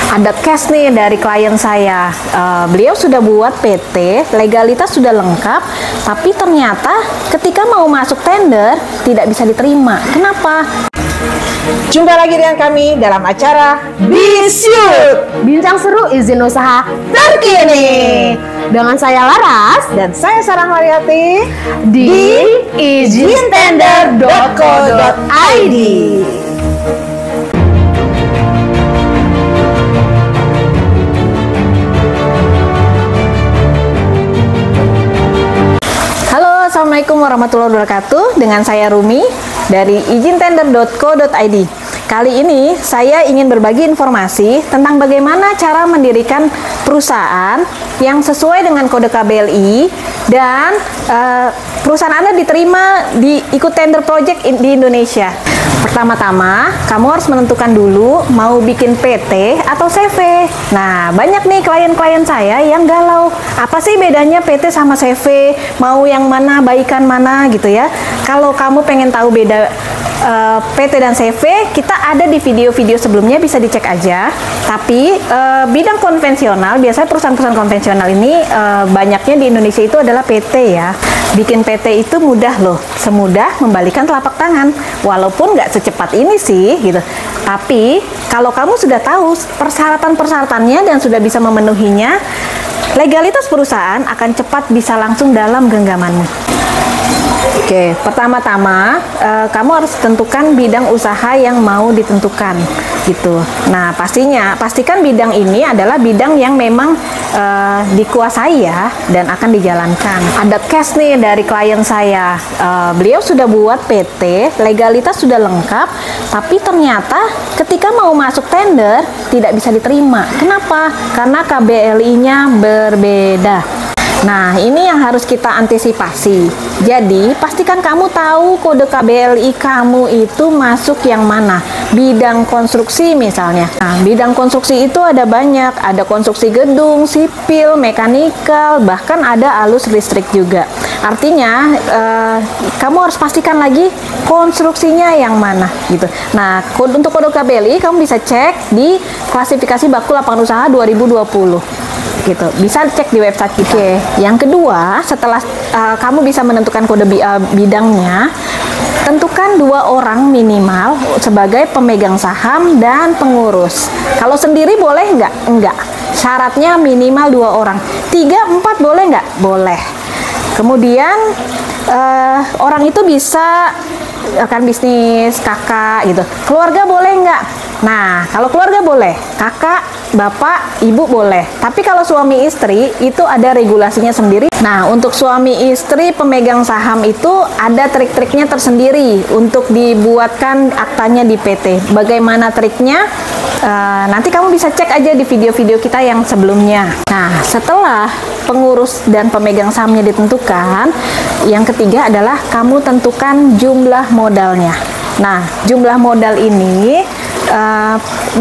Ada case nih dari klien saya. Beliau sudah buat PT, legalitas sudah lengkap, tapi ternyata ketika mau masuk tender tidak bisa diterima. Kenapa? Jumpa lagi dengan kami dalam acara Bisyut, bincang seru izin usaha terkini. Dengan saya Laras dan saya Sarah Mariati di ijintender.co.id. Assalamualaikum warahmatullahi wabarakatuh. Dengan saya Rumi dari ijintender.co.id. Kali ini saya ingin berbagi informasi tentang bagaimana cara mendirikan perusahaan yang sesuai dengan kode KBLI dan perusahaan Anda diterima di ikut tender project di Indonesia. Pertama-tama, kamu harus menentukan dulu mau bikin PT atau CV. Nah, banyak nih klien-klien saya yang galau. Apa sih bedanya PT sama CV? Mau yang mana, baikan mana gitu ya. Kalau kamu pengen tahu beda PT dan CV, kita ada di video-video sebelumnya, bisa dicek aja. Tapi bidang konvensional, biasanya perusahaan-perusahaan konvensional ini banyaknya di Indonesia itu adalah PT ya. Bikin PT itu mudah loh, semudah membalikan telapak tangan. Walaupun nggak secepat ini sih gitu. Tapi kalau kamu sudah tahu persyaratan-persyaratannya dan sudah bisa memenuhinya, legalitas perusahaan akan cepat bisa langsung dalam genggamanmu. Oke, pertama-tama kamu harus tentukan bidang usaha yang mau ditentukan gitu. Nah, pastikan bidang ini adalah bidang yang memang dikuasai ya dan akan dijalankan. Ada case nih dari klien saya. Beliau sudah buat PT, legalitas sudah lengkap, tapi ternyata ketika mau masuk tender tidak bisa diterima. Kenapa? Karena KBLI-nya berbeda. Nah, ini yang harus kita antisipasi. Jadi, pastikan kamu tahu kode KBLI kamu itu masuk yang mana. Bidang konstruksi misalnya. Nah, bidang konstruksi itu ada banyak. Ada konstruksi gedung, sipil, mekanikal, bahkan ada alus listrik juga. Artinya, kamu harus pastikan lagi konstruksinya yang mana gitu. Nah, untuk kode KBLI kamu bisa cek di klasifikasi baku lapangan usaha 2020. Gitu. Bisa cek di website kita. Oke. Yang kedua, setelah kamu bisa menentukan kode bidangnya, tentukan 2 orang minimal sebagai pemegang saham dan pengurus. Kalau sendiri boleh nggak? Enggak. Syaratnya minimal 2 orang. 3, 4 boleh nggak? Boleh. Kemudian orang itu bisa rekan bisnis, kakak gitu. Keluarga boleh nggak? Nah, kalau keluarga boleh, kakak, bapak, ibu boleh. Tapi kalau suami istri itu ada regulasinya sendiri. Nah, untuk suami istri pemegang saham itu ada trik-triknya tersendiri untuk dibuatkan aktanya di PT. Bagaimana triknya? Nanti kamu bisa cek aja di video-video kita yang sebelumnya. Nah, setelah pengurus dan pemegang sahamnya ditentukan, yang ketiga adalah kamu tentukan jumlah modalnya. Nah, jumlah modal ini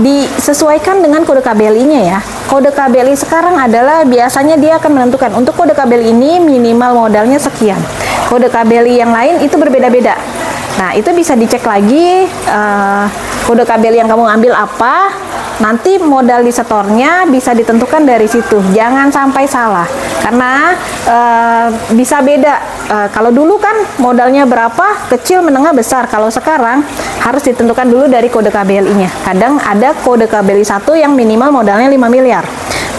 disesuaikan dengan kode KBLI-nya ya. Kode KBLI sekarang adalah biasanya dia akan menentukan untuk kode KBLI ini minimal modalnya sekian. Kode KBLI yang lain itu berbeda-beda. Nah, itu bisa dicek lagi kode KBLI yang kamu ambil apa. Nanti modal di setornya bisa ditentukan dari situ. Jangan sampai salah. Karena bisa beda. Kalau dulu kan modalnya berapa, kecil, menengah, besar. Kalau sekarang harus ditentukan dulu dari kode KBLI-nya. Kadang ada kode KBLI 1 yang minimal modalnya 5 miliar.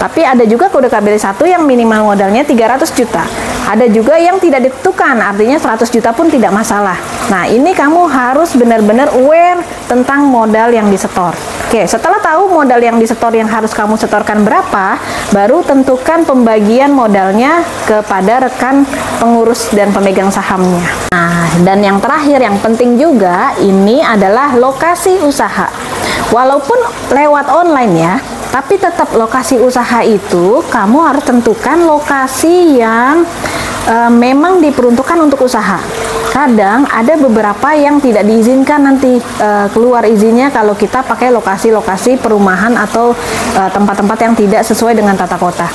Tapi ada juga kode KBLI 1 yang minimal modalnya 300 juta. Ada juga yang tidak ditentukan, artinya 100 juta pun tidak masalah. Nah, ini kamu harus benar-benar aware tentang modal yang disetor. Oke, setelah tahu modal yang disetor yang harus kamu setorkan berapa, baru tentukan pembagian modalnya kepada rekan pengurus dan pemegang sahamnya. Nah, dan yang terakhir yang penting juga ini adalah lokasi usaha. Walaupun lewat online ya, tapi tetap lokasi usaha itu kamu harus tentukan lokasi yang memang diperuntukkan untuk usaha. Kadang ada beberapa yang tidak diizinkan nanti keluar izinnya kalau kita pakai lokasi-lokasi perumahan atau tempat-tempat yang tidak sesuai dengan tata kota.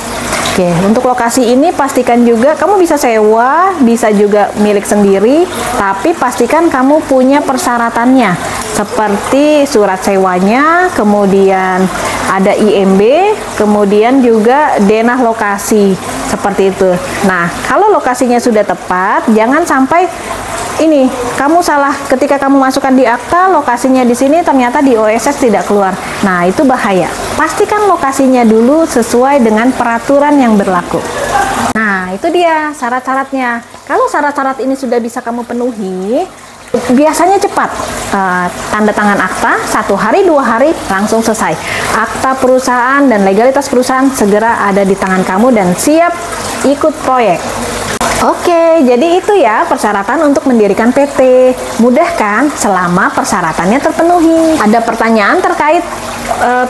Oke, untuk lokasi ini pastikan juga kamu bisa sewa, bisa juga milik sendiri, tapi pastikan kamu punya persyaratannya seperti surat sewanya, kemudian ada IMB, kemudian juga denah lokasi, seperti itu. Nah, kalau lokasinya sudah tepat, jangan sampai ini kamu salah ketika kamu masukkan di akta, lokasinya di sini ternyata di OSS tidak keluar. Nah, itu bahaya. Pastikan lokasinya dulu sesuai dengan peraturan yang berlaku. Nah, itu dia syarat-syaratnya. Kalau syarat-syarat ini sudah bisa kamu penuhi, biasanya cepat. Tanda tangan akta 1 hari 2 hari langsung selesai. Akta perusahaan dan legalitas perusahaan segera ada di tangan kamu dan siap ikut proyek. Oke, jadi itu ya persyaratan untuk mendirikan PT. Mudah kan selama persyaratannya terpenuhi. Ada pertanyaan terkait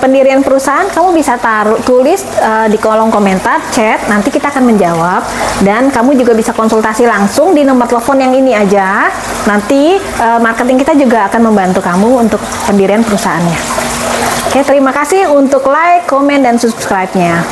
pendirian perusahaan, kamu bisa tulis di kolom komentar, chat, nanti kita akan menjawab. Dan kamu juga bisa konsultasi langsung di nomor telepon yang ini aja. Nanti marketing kita juga akan membantu kamu untuk pendirian perusahaannya. Oke, terima kasih untuk like, komen, dan subscribe-nya.